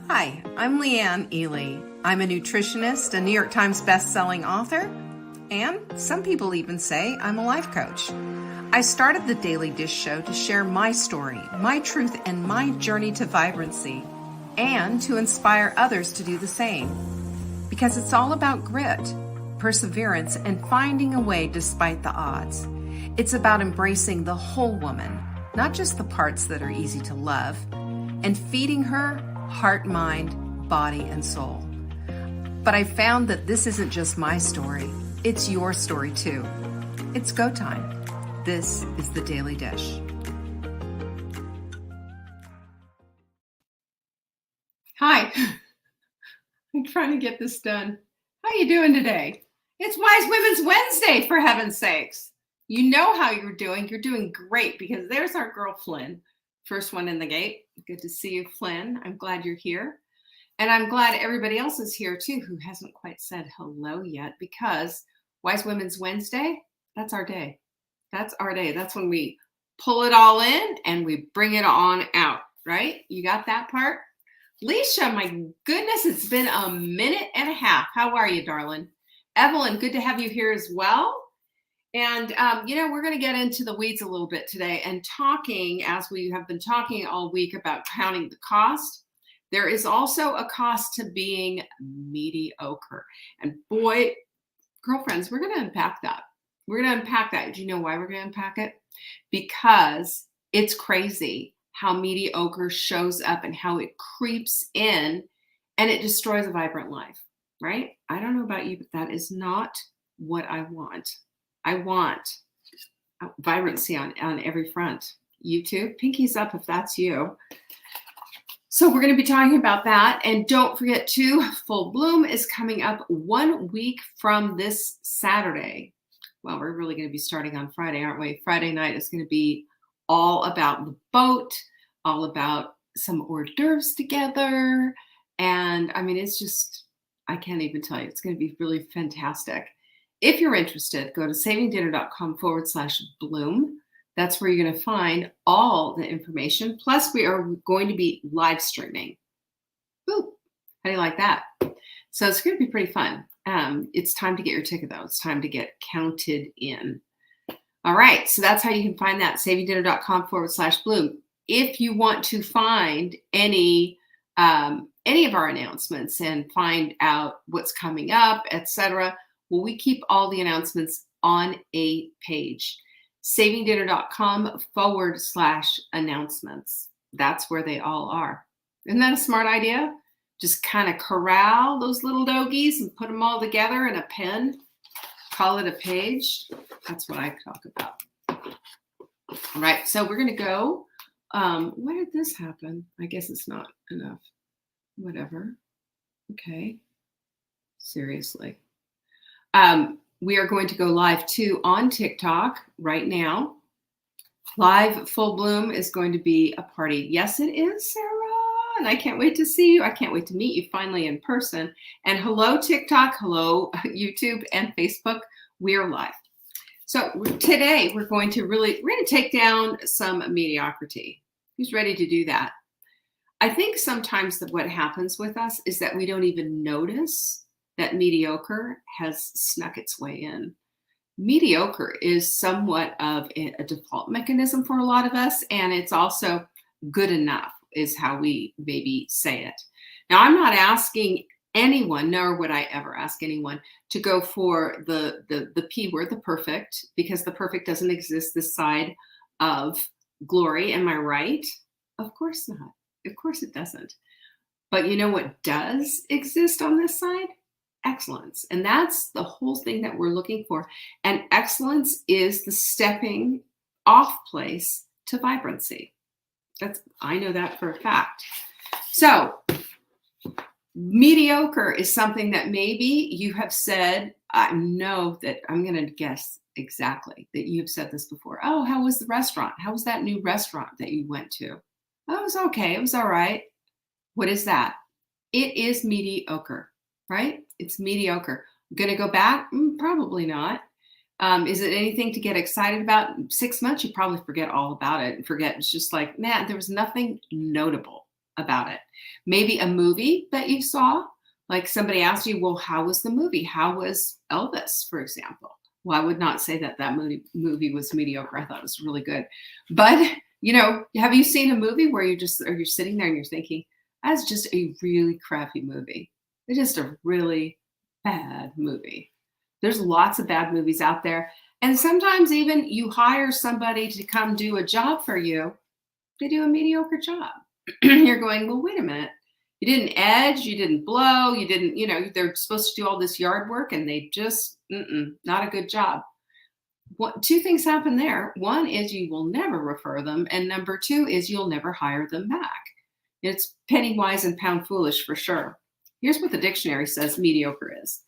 Hi, I'm Leanne Ely. I'm a nutritionist, a New York Times best-selling author, and some people even say I'm a life coach. I started the Daily Dish Show to share my story, my truth, and my journey to vibrancy, and to inspire others to do the same. Because it's all about grit, perseverance, and finding a way despite the odds. It's about embracing the whole woman, not just the parts that are easy to love, and feeding her heart, mind, body, and soul. But I found that this isn't just my story, it's your story too. It's go time. This is the Daily Dish. Hi, I'm trying to get this done. How you doing today? It's Wise Women's Wednesday, for heaven's sakes. You know how you're doing. You're doing great because there's our girl Flynn. First one in the gate. Good to see you, Flynn. I'm glad you're here. And I'm glad everybody else is here too who hasn't quite said hello yet, because Wise Women's Wednesday, that's our day. That's our day. That's when we pull it all in and we bring it on out, right? You got that part? Leisha, my goodness, it's been a minute and a half. How are you, darling? Evelyn, good to have you here as well. And, we're going to get into the weeds a little bit today and talking, as we have been talking all week, about counting the cost. There is also a cost to being mediocre. And boy, girlfriends, we're going to unpack that. We're going to unpack that. Do you know why we're going to unpack it? Because it's crazy how mediocre shows up and how it creeps in and it destroys a vibrant life, right? I don't know about you, but that is not what I want. I want vibrancy on every front. You too? Pinkies up if that's you. So we're going to be talking about that. And don't forget too, Full Bloom is coming up 1 week from this Saturday. Well, we're really going to be starting on Friday, aren't we? Friday night is going to be all about the boat, all about some hors d'oeuvres together. And I mean, it's just, I can't even tell you. It's going to be really fantastic. If you're interested, go to savingdinner.com/bloom. That's where you're going to find all the information. Plus, we are going to be live streaming. Ooh, how do you like that? So it's going to be pretty fun. It's time to get your ticket, though. It's time to get counted in. All right, so that's how you can find that, savingdinner.com/bloom. If you want to find any of our announcements and find out what's coming up, etc., well, we keep all the announcements on a page, savingdinner.com/announcements. That's where they all are. Isn't that a smart idea? Just kind of corral those little doggies and put them all together in a pen. Call it a page. That's what I talk about. All right, so we're going to go. Why did this happen? I guess it's not enough. Whatever. Okay. Seriously. We are going to go live too on TikTok right now. Live Full Bloom is going to be a party. Yes, it is, Sarah. And I can't wait to see you. I can't wait to meet you finally in person. And hello, TikTok. Hello, YouTube and Facebook. We're live. So today we're going to take down some mediocrity. Who's ready to do that? I think sometimes that what happens with us is that we don't even notice that mediocre has snuck its way in. Mediocre is somewhat of a default mechanism for a lot of us, and it's also good enough is how we maybe say it. Now, I'm not asking anyone, nor would I ever ask anyone, to go for the P word, the perfect, because the perfect doesn't exist this side of glory. Am I right? Of course not. Of course it doesn't. But you know what does exist on this side? Excellence. And that's the whole thing that we're looking for. And excellence is the stepping off place to vibrancy. I know that for a fact. So mediocre is something that maybe you have said, I know that I'm going to guess exactly that you've said this before. Oh, how was the restaurant? How was that new restaurant that you went to? Oh, it was okay. It was all right. What is that? It is mediocre, right? It's mediocre. Going to go back? Probably not. Is it anything to get excited about? 6 months, you probably forget all about it and forget. It's just like, man, there was nothing notable. about it. Maybe a movie that you saw, like somebody asked you, well, how was the movie? How was Elvis, for example? Well, I would not say that that movie was mediocre. I thought it was really good. But, have you seen a movie where you're sitting there and you're thinking, that's just a really crappy movie. It's just a really bad movie. There's lots of bad movies out there. And sometimes even you hire somebody to come do a job for you, they do a mediocre job. You're going, well, wait a minute. You didn't edge, you didn't blow, you didn't, they're supposed to do all this yard work and they just, not a good job. Two things happen there. One is you will never refer them. And number two is you'll never hire them back. It's penny wise and pound foolish for sure. Here's what the dictionary says mediocre is: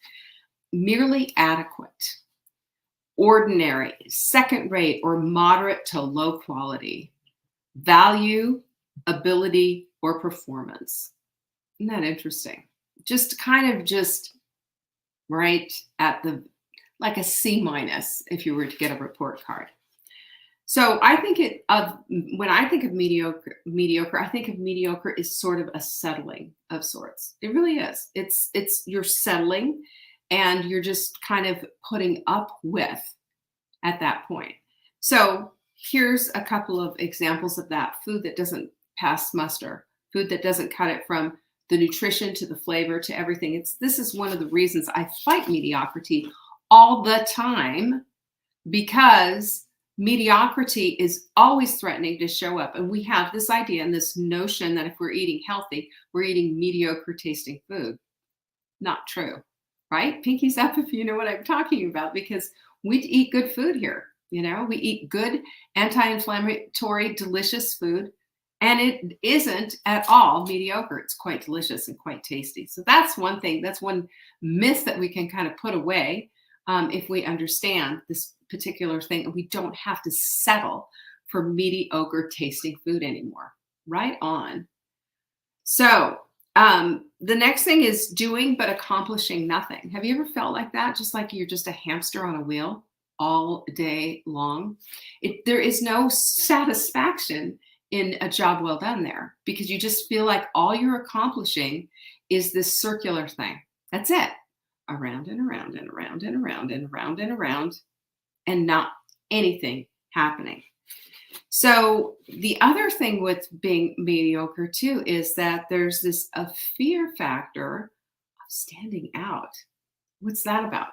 merely adequate, ordinary, second rate, or moderate to low quality, value, ability, or performance. Isn't that interesting? Just kind of right at like a C minus if you were to get a report card. So I think when I think of mediocre, I think of mediocre as sort of a settling of sorts. It really is. It's you're settling and you're just kind of putting up with at that point. So here's a couple of examples of that: food that doesn't pass muster, food that doesn't cut it from the nutrition to the flavor to everything. This is one of the reasons I fight mediocrity all the time, because mediocrity is always threatening to show up. And we have this idea and this notion that if we're eating healthy, we're eating mediocre tasting food. Not true, right? Pinkies up if you know what I'm talking about, because we eat good food here. We eat good, anti-inflammatory, delicious food. And it isn't at all mediocre. It's quite delicious and quite tasty. So that's one thing. That's one myth that we can kind of put away if we understand this particular thing. And we don't have to settle for mediocre tasting food anymore. Right on. So the next thing is doing but accomplishing nothing. Have you ever felt like that? Just like you're just a hamster on a wheel all day long. There is no satisfaction in a job well done there, because you just feel like all you're accomplishing is this circular thing. That's it. Around and around and around and around and around and around, and not anything happening. So the other thing with being mediocre too is that there's a fear factor of standing out. What's that about?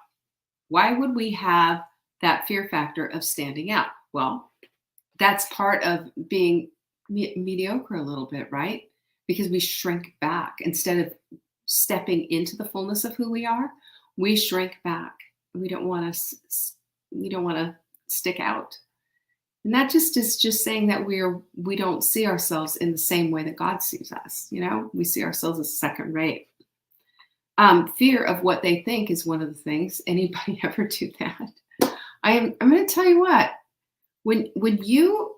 Why would we have that fear factor of standing out? Well, that's part of being mediocre a little bit, right? Because we shrink back instead of stepping into the fullness of who we are. We shrink back. We don't want to stick out. And that just is just saying that we don't see ourselves in the same way that God sees us. We see ourselves as second rate. Fear of what they think is one of the things. Anybody ever do that? I'm going to tell you what, when you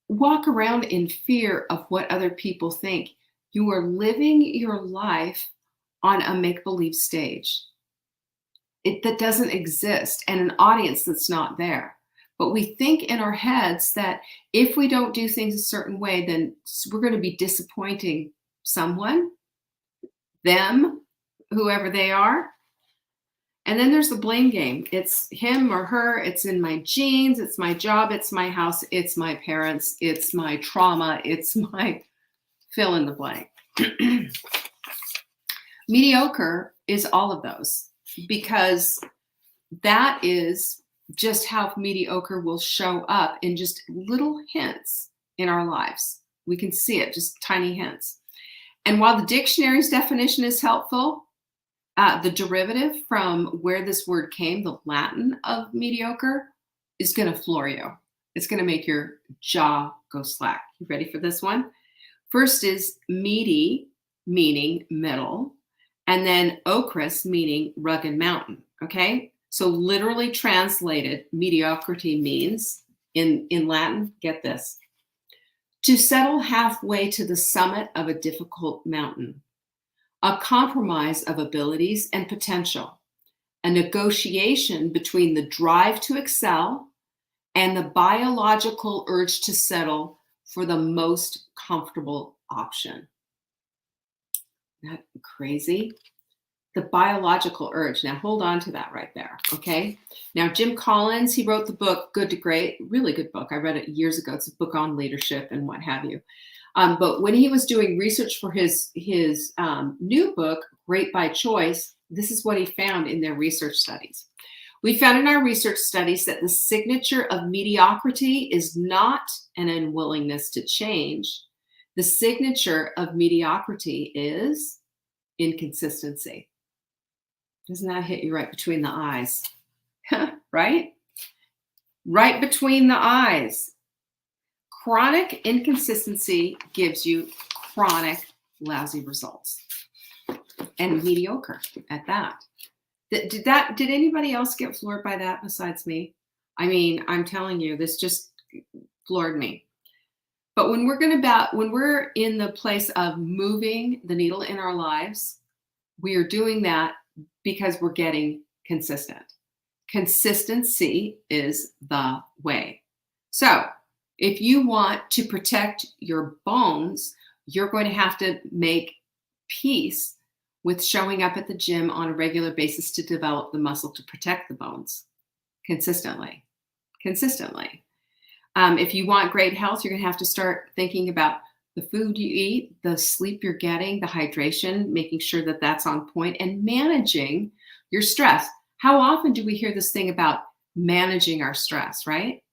walk around in fear of what other people think, you are living your life on a make-believe stage. That doesn't exist, and an audience that's not there. But we think in our heads that if we don't do things a certain way, then we're going to be disappointing someone, them, whoever they are. And then there's the blame game. It's him or her. It's in my genes. It's my job. It's my house. It's my parents. It's my trauma. It's my fill in the blank. Mediocre is all of those, because that is just how mediocre will show up in just little hints in our lives. We can see it, just tiny hints. And while the dictionary's definition is helpful, the derivative from where this word came, the Latin of mediocre, is going to floor you. It's going to make your jaw go slack. You ready for this one? First is meaty, meaning middle, and then ochreous, meaning rugged mountain. Okay? So literally translated, mediocrity means, in Latin, get this, to settle halfway to the summit of a difficult mountain, a compromise of abilities and potential, a negotiation between the drive to excel and the biological urge to settle for the most comfortable option. Isn't that crazy? The biological urge. Now hold on to that right there. Okay. Now, Jim Collins, he wrote the book Good to Great, really good book. I read it years ago. It's a book on leadership and what have you. But when he was doing research for his new book, Great by Choice, this is what he found in their research studies. We found in our research studies that the signature of mediocrity is not an unwillingness to change. The signature of mediocrity is inconsistency. Doesn't that hit you right between the eyes? Right? Right between the eyes. Chronic inconsistency gives you chronic lousy results, and mediocre at that. Did anybody else get floored by that besides me? I mean, I'm telling you, this just floored me. But when we're in the place of moving the needle in our lives, we are doing that because we're getting consistent. Consistency is the way. So if you want to protect your bones, you're going to have to make peace with showing up at the gym on a regular basis to develop the muscle to protect the bones consistently. If you want great health, you're going to have to start thinking about the food you eat, the sleep you're getting, the hydration, making sure that that's on point, and managing your stress. How often do we hear this thing about managing our stress, right?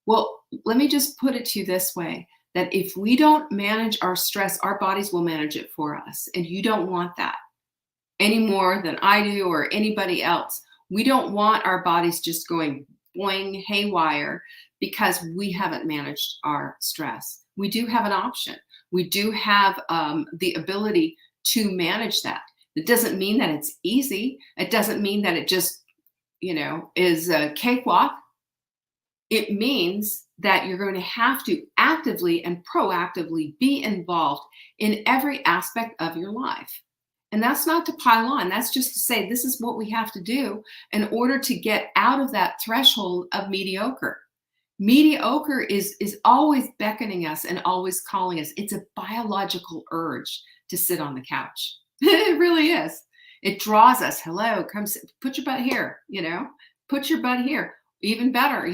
Well, let me just put it to you this way, that if we don't manage our stress, our bodies will manage it for us. And you don't want that any more than I do or anybody else. We don't want our bodies just going boing haywire because we haven't managed our stress. We do have an option. We do have the ability to manage that. It doesn't mean that it's easy. It doesn't mean that it just, is a cakewalk. It means that you're going to have to actively and proactively be involved in every aspect of your life. And that's not to pile on. That's just to say this is what we have to do in order to get out of that threshold of mediocre. Mediocre is always beckoning us and always calling us. It's a biological urge to sit on the couch. It really is. It draws us. Hello, come sit, put your butt here, put your butt here. Even better,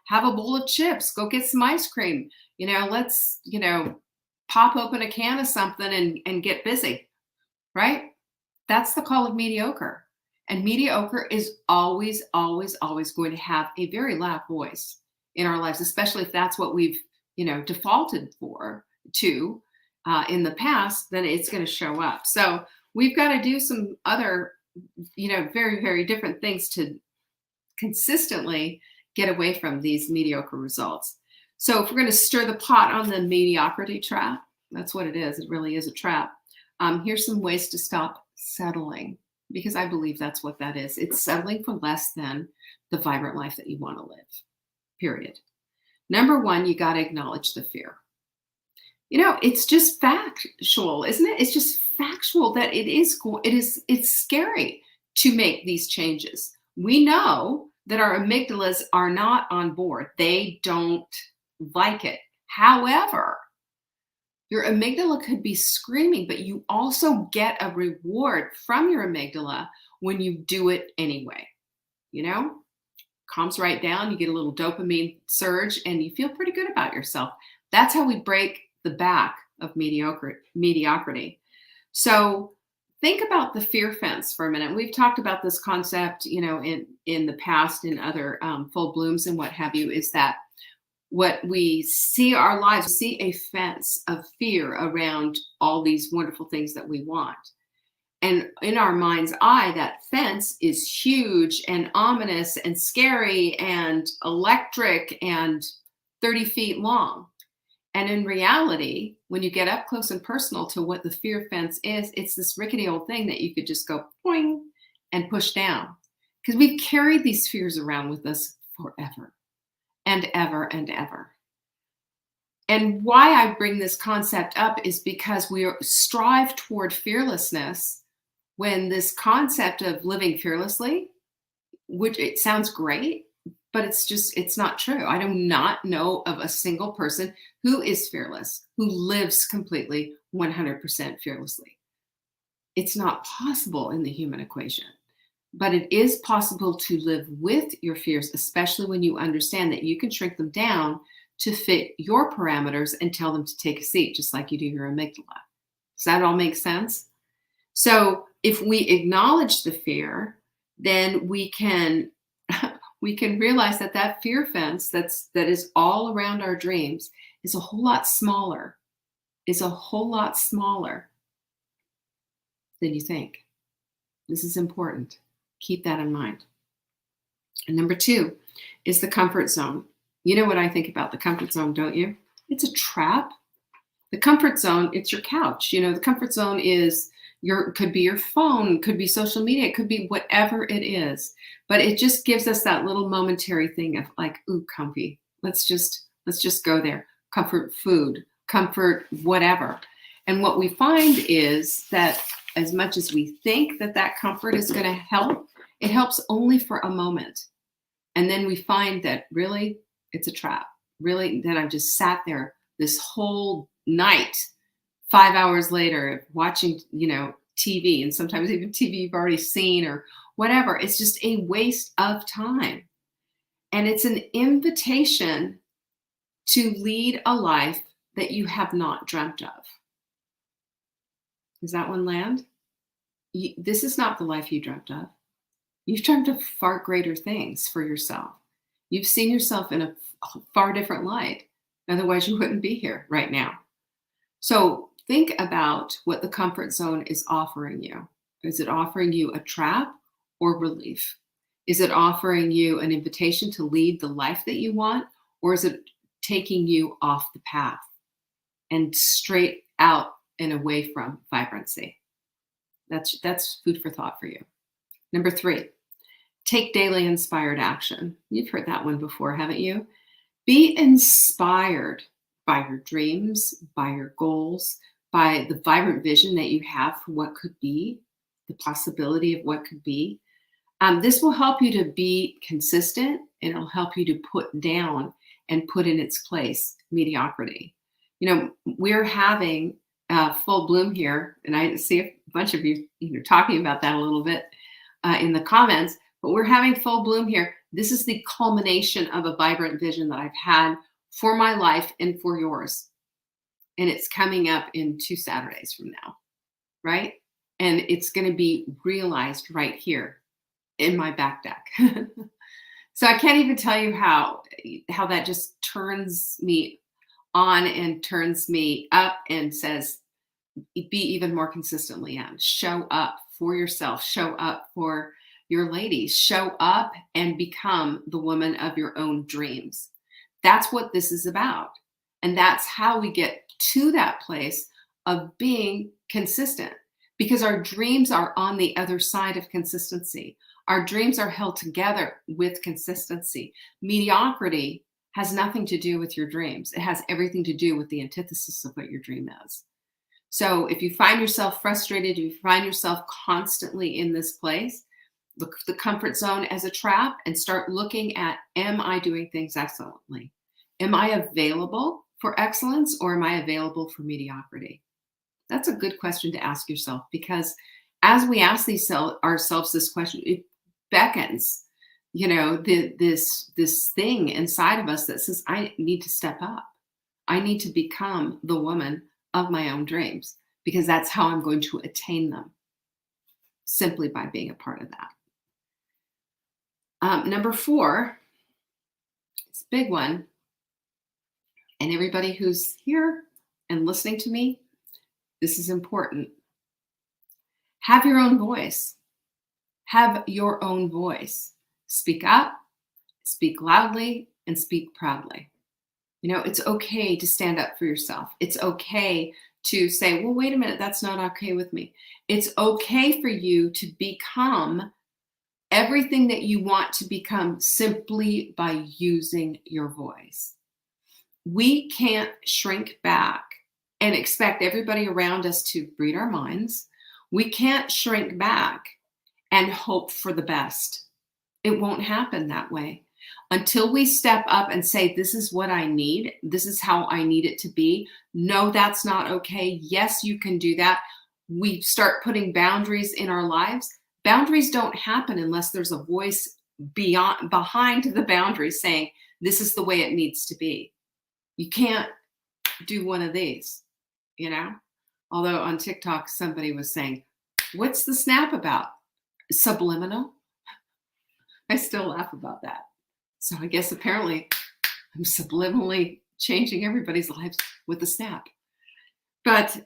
have a bowl of chips, go get some ice cream, let's, pop open a can of something and get busy, right? That's the call of mediocre. And mediocre is always, always, always going to have a very loud voice in our lives, especially if that's what we've, defaulted to in the past, then it's going to show up. So we've got to do some other, very, very different things to consistently get away from these mediocre results. So if we're going to stir the pot on the mediocrity trap, that's what it is. It really is a trap. Here's some ways to stop settling, because I believe that's what that is. It's settling for less than the vibrant life that you want to live, period. Number one, you got to acknowledge the fear. It's just factual, isn't it? It's just factual that it's scary to make these changes. We know that our amygdalas are not on board. They don't like it. However, your amygdala could be screaming, but you also get a reward from your amygdala when you do it anyway. Calms right down, you get a little dopamine surge, and you feel pretty good about yourself. That's how we break the back of mediocrity. So think about the fear fence for a minute. We've talked about this concept, in the past in other full blooms and what have you, is that what we see our lives, we see a fence of fear around all these wonderful things that we want. And in our mind's eye, that fence is huge and ominous and scary and electric and 30 feet long. And in reality, when you get up close and personal to what the fear fence is, it's this rickety old thing that you could just go boing and push down. Because we've carried these fears around with us forever and ever and ever. And why I bring this concept up is because we strive toward fearlessness when this concept of living fearlessly, which it sounds great, but it's not true. I do not know of a single person who is fearless, who lives completely 100% fearlessly. It's not possible in the human equation. But it is possible to live with your fears, especially when you understand that you can shrink them down to fit your parameters and tell them to take a seat, just like you do your amygdala. Does that all make sense? So if we acknowledge the fear, then we can we can realize that that fear fence that is all around our dreams is a whole lot smaller, is a whole lot smaller than you think. This is important. Keep that in mind. And number 2 is the comfort zone. You know what I think about the comfort zone, don't you? It's a trap. The comfort zone, it's your couch. You know, the comfort zone is could be your phone, could be social media, it could be whatever it is. But it just gives us that little momentary thing of like, ooh, comfy. Let's just go there. Comfort food, comfort whatever. And what we find is that as much as we think that that comfort is going to help, it helps only for a moment. And then we find that really it's a trap. Really, that I've just sat there this whole night, 5 hours later, watching, TV, and sometimes even TV you've already seen or whatever. It's just a waste of time. And it's an invitation to lead a life that you have not dreamt of. Does that one land? This is not the life you dreamt of. You've dreamt of far greater things for yourself. You've seen yourself in a far different light. Otherwise, you wouldn't be here right now. So think about what the comfort zone is offering you. Is it offering you a trap or relief? Is it offering you an invitation to lead the life that you want? Or is it taking you off the path and straight out and away from vibrancy? That's food for thought for you. Number 3, take daily inspired action. You've heard that one before, haven't you? Be inspired by your dreams, by your goals, by the vibrant vision that you have for what could be, the possibility of what could be. This will help you to be consistent, and it'll help you to put down and put in its place mediocrity. We're having full bloom here, and I see a bunch of you talking about that a little bit in the comments, but we're having full bloom here. This is the culmination of a vibrant vision that I've had for my life and for yours. And it's coming up in 2 Saturdays from now, right? And it's going to be realized right here in my back deck. So I can't even tell you how that just turns me on and turns me up and says, be even more consistently on. Show up for yourself. Show up for your ladies. Show up and become the woman of your own dreams. That's what this is about. And that's how we get to that place of being consistent, because our dreams are on the other side of consistency. Our dreams are held together with consistency. Mediocrity has nothing to do with your dreams. It has everything to do with the antithesis of what your dream is. So if you find yourself frustrated, if you find yourself constantly in this place, look at the comfort zone as a trap and start looking at, am I doing things excellently? Am I available for excellence, or am I available for mediocrity? That's a good question to ask yourself, because as we ask ourselves this question, it beckons, this thing inside of us that says, I need to step up. I need to become the woman of my own dreams, because that's how I'm going to attain them, simply by being a part of that. Number 4, it's a big one. And everybody who's here and listening to me, this is important. Have your own voice. Have your own voice. Speak up, speak loudly, and speak proudly. It's okay to stand up for yourself. It's okay to say, well, wait a minute, that's not okay with me. It's okay for you to become everything that you want to become simply by using your voice. We can't shrink back and expect everybody around us to read our minds. We can't shrink back and hope for the best. It won't happen that way. Until we step up and say, this is what I need, this is how I need it to be. No, that's not okay. Yes, you can do that. we start putting boundaries in our lives, boundaries don't happen unless there's a voice behind the boundaries saying, this is the way it needs to be. You can't do one of these, you know? Although on TikTok, somebody was saying, what's the snap about? Subliminal? I still laugh about that. So I guess apparently I'm subliminally changing everybody's lives with the snap. But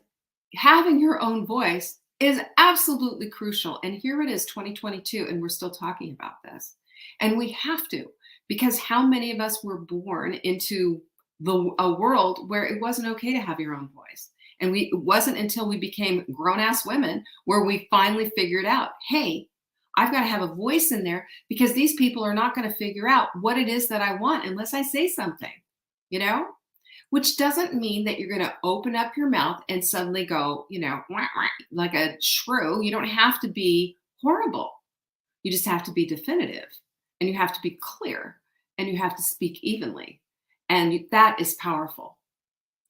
having your own voice is absolutely crucial. And here it is, 2022, and we're still talking about this. And we have to, because how many of us were born into a world where it wasn't okay to have your own voice? And it wasn't until we became grown-ass women where we finally figured out, hey, I've got to have a voice in there because these people are not going to figure out what it is that I want unless I say something, you know? Which doesn't mean that you're going to open up your mouth and suddenly go, you know, wah, wah, like a shrew. You don't have to be horrible. You just have to be definitive, and you have to be clear, and you have to speak evenly. And that is powerful.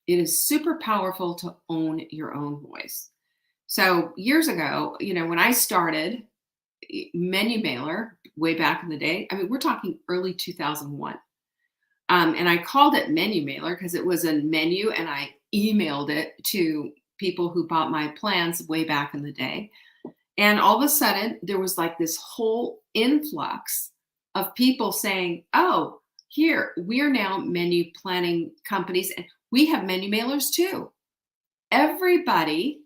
It is super powerful to own your own voice. So years ago, you know, when I started Menu Mailer way back in the day, I mean, we're talking early 2001. And I called it Menu Mailer because it was a menu, and I emailed it to people who bought my plans way back in the day. And all of a sudden, there was like this whole influx of people saying, oh, here, we are now menu planning companies, and we have menu mailers too. Everybody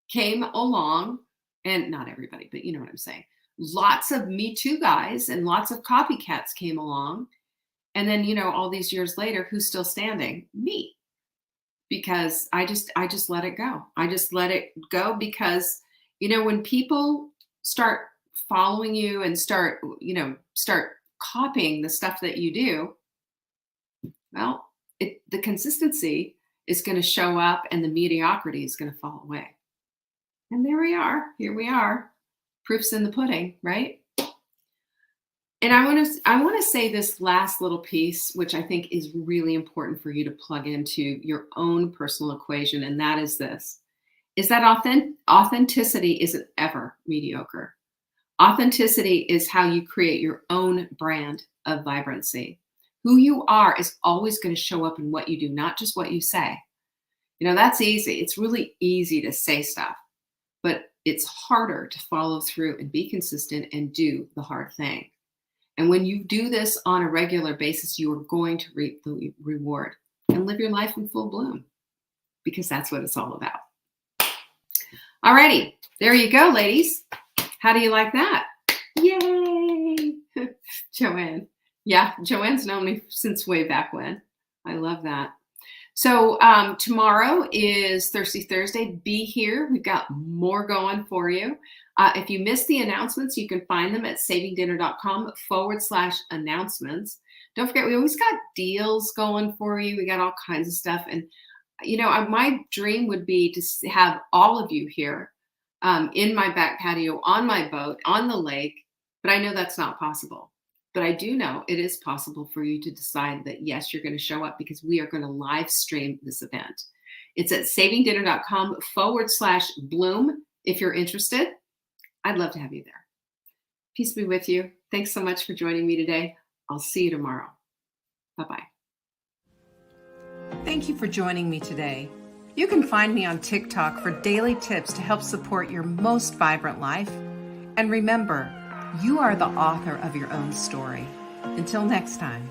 came along, and not everybody, but you know what I'm saying. Lots of Me Too guys and lots of copycats came along. And then, you know, all these years later, who's still standing? Me. Because I just let it go. I just let it go because, you know, when people start following you and start copying the stuff that you do, well, the consistency is going to show up and the mediocrity is going to fall away. And there we are. Here we are. Proof's in the pudding, right? And I want to say this last little piece, which I think is really important for you to plug into your own personal equation, and that is this, is that authenticity isn't ever mediocre. Authenticity is how you create your own brand of vibrancy. Who you are is always going to show up in what you do, not just what you say. You know, that's easy. It's really easy to say stuff, but it's harder to follow through and be consistent and do the hard thing. And when you do this on a regular basis, you are going to reap the reward and live your life in full bloom, because that's what it's all about. All righty, there you go, ladies. How do you like that? Yay! Joanne. Yeah, Joanne's known me since way back when. I love that. So tomorrow is Thirsty Thursday. Be here. We've got more going for you. If you missed the announcements, you can find them at savingdinner.com/announcements. Don't forget, we always got deals going for you. We got all kinds of stuff. And, you know, my dream would be to have all of you here in my back patio, on my boat, on the lake. But I know that's not possible. But I do know it is possible for you to decide that, yes, you're going to show up, because we are going to live stream this event. It's at savingdinner.com/bloom. If you're interested, I'd love to have you there. Peace be with you. Thanks so much for joining me today. I'll see you tomorrow. Bye-bye. Thank you for joining me today. You can find me on TikTok for daily tips to help support your most vibrant life. And remember, you are the author of your own story. Until next time.